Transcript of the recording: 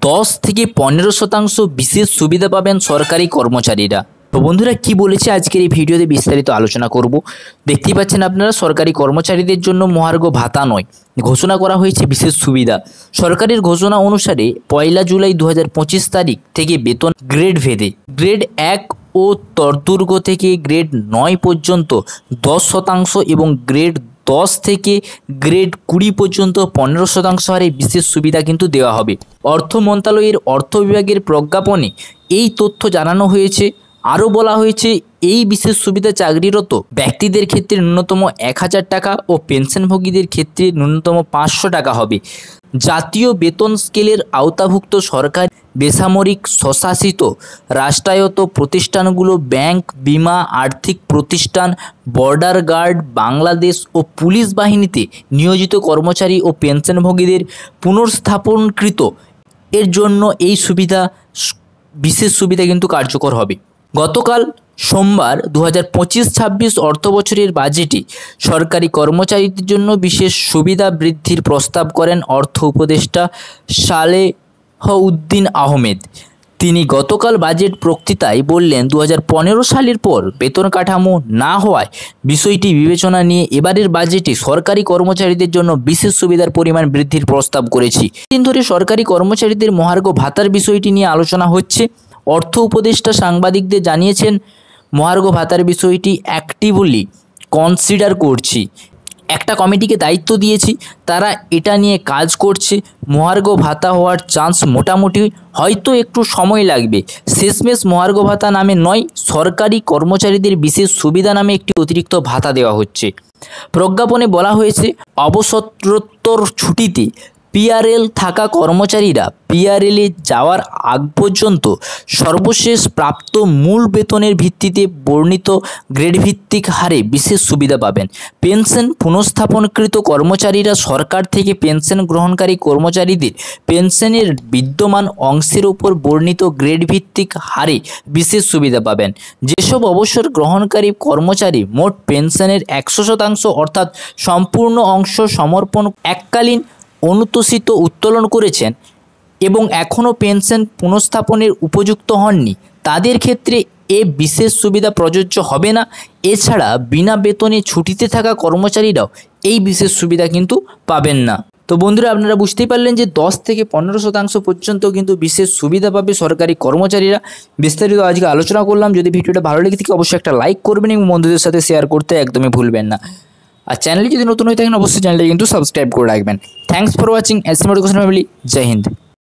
10 থেকে 15% বিশেষ সুবিধা পাবেন সরকারি কর্মচারীরা। তো বন্ধুরা কি বলেছে আজকের এই ভিডিওতে বিস্তারিত আলোচনা করব। দেখতেই পাচ্ছেন আপনারা, সরকারি কর্মচারীদের জন্য মহার্ঘ ভাতা নয়, ঘোষণা করা হয়েছে বিশেষ সুবিধা। সরকারের ঘোষণা অনুসারে 1 জুলাই 2025 তারিখ থেকে বেতন গ্রেড ভেদে গ্রেড 1 ও তর্তুর্গ থেকে গ্রেড 9 পর্যন্ত 10% এবং গ্রেড 10 থেকে গ্রেড 20 পর্যন্ত 15% হারে বিশেষ সুবিধা কিন্তু দেওয়া হবে। অর্থ মন্ত্রণালয়ের অর্থ বিভাগের প্রজ্ঞাপনে এই তথ্য জানানো হয়েছে। আরও বলা হয়েছে, এই বিশেষ সুবিধা চাকরিরত ব্যক্তিদের ক্ষেত্রে ন্যূনতম 1000 টাকা ও পেনশনভোগীদের ক্ষেত্রে ন্যূনতম 500 টাকা হবে। জাতীয় বেতন স্কেলের আওতাভুক্ত সরকার, বেসামরিক, স্বশাসিত, রাষ্ট্রায়ত্ত প্রতিষ্ঠানগুলো, ব্যাংক, বিমা, আর্থিক প্রতিষ্ঠান, বর্ডার গার্ড, বাংলাদেশ ও পুলিশ বাহিনীতে নিয়োজিত কর্মচারী ও পেনশনভোগীদের পুনর্স্থাপনকৃত এর জন্য এই বিশেষ সুবিধা কিন্তু কার্যকর হবে। গতকাল সোমবার 2025-26 অর্থবছরের বাজেটে সরকারি কর্মচারীদের জন্য বিশেষ সুবিধা বৃদ্ধির প্রস্তাব করেন অর্থ উপদেষ্টা সালেহউদ্দিন আহমেদ। তিনি গতকাল বাজেট বক্তৃতায় বললেন, 2015 সালের পর বেতন কাঠামো না হওয়ায় বিষয়টি বিবেচনা নিয়ে এবারের বাজেটে সরকারি কর্মচারীদের জন্য বিশেষ সুবিধার পরিমাণ বৃদ্ধির প্রস্তাব করেছি। দিন ধরে সরকারি কর্মচারীদের মহার্ঘ ভাতার বিষয়টি নিয়ে আলোচনা হচ্ছে। অর্থ উপদেষ্টা সাংবাদিকদের জানিয়েছেন, মহার্ঘ ভাতার বিষয়টি অ্যাক্টিভলি কনসিডার করছি। একটা কমিটিকে দায়িত্ব দিয়েছি, তারা এটা নিয়ে কাজ করছে। মহার্ঘ ভাতা হওয়ার চান্স মোটামুটি, হয়তো একটু সময় লাগবে। শেষমেশ মহার্ঘ ভাতা নামে নয়, সরকারি কর্মচারীদের বিশেষ সুবিধা নামে একটি অতিরিক্ত ভাতা দেওয়া হচ্ছে। প্রজ্ঞাপনে বলা হয়েছে, অবসরোত্তর ছুটিতে পিআরএল থাকা কর্মচারীরা পিআরএলে যাওয়ার আগ পর্যন্ত সর্বশেষ প্রাপ্ত মূল বেতনের ভিত্তিতে বর্ণিত গ্রেডভিত্তিক হারে বিশেষ সুবিধা পাবেন। পেনশন পুনঃস্থাপনকৃত কর্মচারীরা সরকার থেকে পেনশন গ্রহণকারী কর্মচারীদের পেনশনের বিদ্যমান অংশের উপর বর্ণিত গ্রেডভিত্তিক হারে বিশেষ সুবিধা পাবেন। যেসব অবসর গ্রহণকারী কর্মচারী মোট পেনশনের 100% অর্থাৎ সম্পূর্ণ অংশ সমর্পণ এককালীন অনুতোষিত উত্তোলন করেছেন এবং এখনও পেনশন পুনঃস্থাপনের উপযুক্ত হননি, তাদের ক্ষেত্রে এ বিশেষ সুবিধা প্রযোজ্য হবে না। এছাড়া বিনা বেতনে ছুটিতে থাকা কর্মচারীরাও এই বিশেষ সুবিধা কিন্তু পাবেন না। তো বন্ধুরা, আপনারা বুঝতেই পারলেন যে 10 থেকে 15% পর্যন্ত কিন্তু বিশেষ সুবিধা পাবে সরকারি কর্মচারীরা। বিস্তারিত আজকে আলোচনা করলাম। যদি ভিডিওটা ভালো লেগে থাকে অবশ্যই একটা লাইক করবেন এবং বন্ধুদের সাথে শেয়ার করতে একদমই ভুলবেন না। আর চ্যানেলে যদি নতুন হয়ে থাকেন অবশ্যই চ্যানেলটা কিন্তু সাবস্ক্রাইব করে রাখবেন। Thanks for watching. S family. Jai Hind.